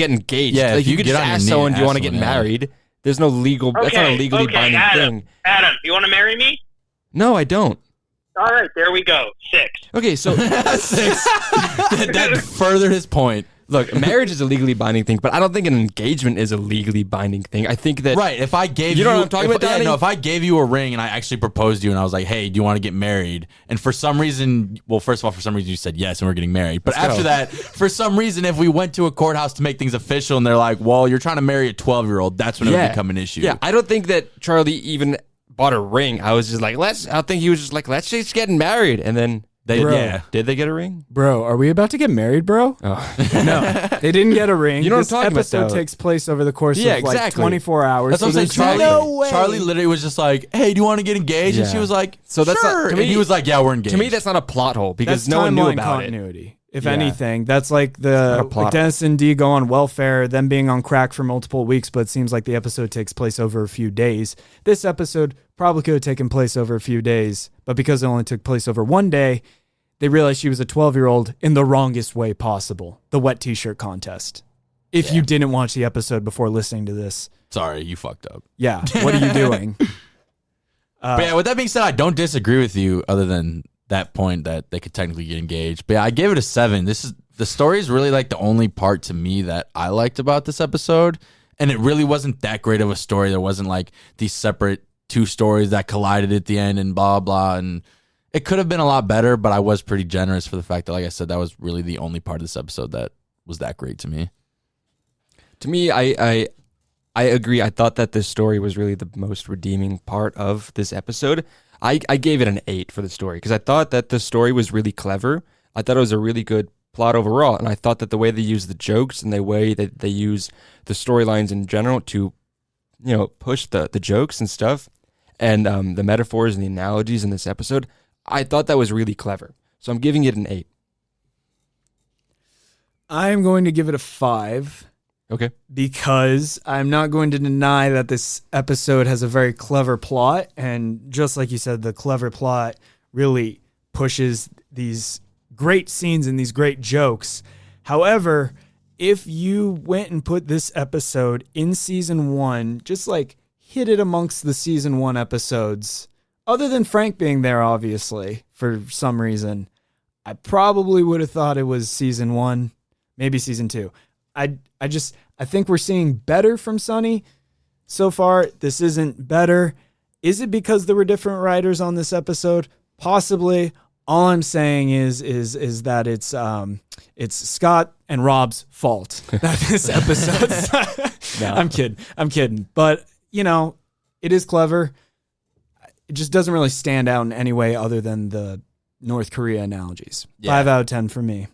get engaged. Yeah, like if you you could get just on your ask knee someone, and do you want to ask get someone, yeah. married? There's no legal, that's not a legally binding thing. Adam, you want to marry me? No, I don't. All right, there we go. 6. Okay, so 6. that furthered his point. look, marriage is a legally binding thing, but I don't think an engagement is a legally binding thing. I think that Right, if I gave You know what I'm talking about, Donny? no, if I gave you a ring and I actually proposed to you and I was like, hey, do you want to get married? And for some reason, well, first of all, for some reason you said yes and we're getting married. But after that, for some reason, if we went to a courthouse to make things official and they're like, well, you're trying to marry a 12-year-old, that's when it would become an issue. Yeah, I don't think that Charlie even bought a ring. I was just like, I think he was just like, let's just get married. And then did they get a ring? Bro, are we about to get married, bro? Oh. No, they didn't get a ring. You know what I'm this talking about, episode though. takes place over the course of like exactly. 24 hours. That's what I'm saying. there's Charlie, no way. Charlie literally was just like, hey, do you want to get engaged? And she was like, So that's sure. not, to me, and he was like, yeah, we're engaged. To me, that's not a plot hole because That's no one knew timeline about continuity. If Yeah. anything, that's like not a the plot. like Dennis and Dee go on welfare, them being on crack for multiple weeks, but it seems like the episode takes place over a few days. This episode probably could have taken place over a few days, but because it only took place over one day, they realized she was a 12-year-old in the wrongest way possible. The wet t-shirt contest. If you didn't watch the episode before listening to this. Sorry, you fucked up. Yeah, what are you doing? But yeah, with that being said, I don't disagree with you other than that point that they could technically get engaged. But yeah, I gave it a 7. The story is really like the only part to me that I liked about this episode. And it really wasn't that great of a story. There wasn't like these separate 2 stories that collided at the end and blah, blah. And it could have been a lot better, but I was pretty generous for the fact that, like I said, that was really the only part of this episode that was that great to me. To me, I agree. I thought that this story was really the most redeeming part of this episode. I gave it an 8 for the story because I thought that the story was really clever. I thought it was a really good plot overall, and I thought that the way they use the jokes and the way that they use the storylines in general to, push the jokes and stuff, and the metaphors and the analogies in this episode, I thought that was really clever. So I'm giving it an 8. I'm going to give it a 5. Okay. Because I'm not going to deny that this episode has a very clever plot. And just like you said, the clever plot really pushes these great scenes and these great jokes. However, if you went and put this episode in season 1, just like hit it amongst the season 1 episodes, other than Frank being there, obviously, for some reason, I probably would have thought it was season 1, maybe season 2. I think we're seeing better from Sonny so far. This isn't better. Is it because there were different writers on this episode? Possibly. All I'm saying is that it's Scott and Rob's fault that this episode. No. I'm kidding. But it is clever. It just doesn't really stand out in any way other than the North Korea analogies. 5 out of 10 for me.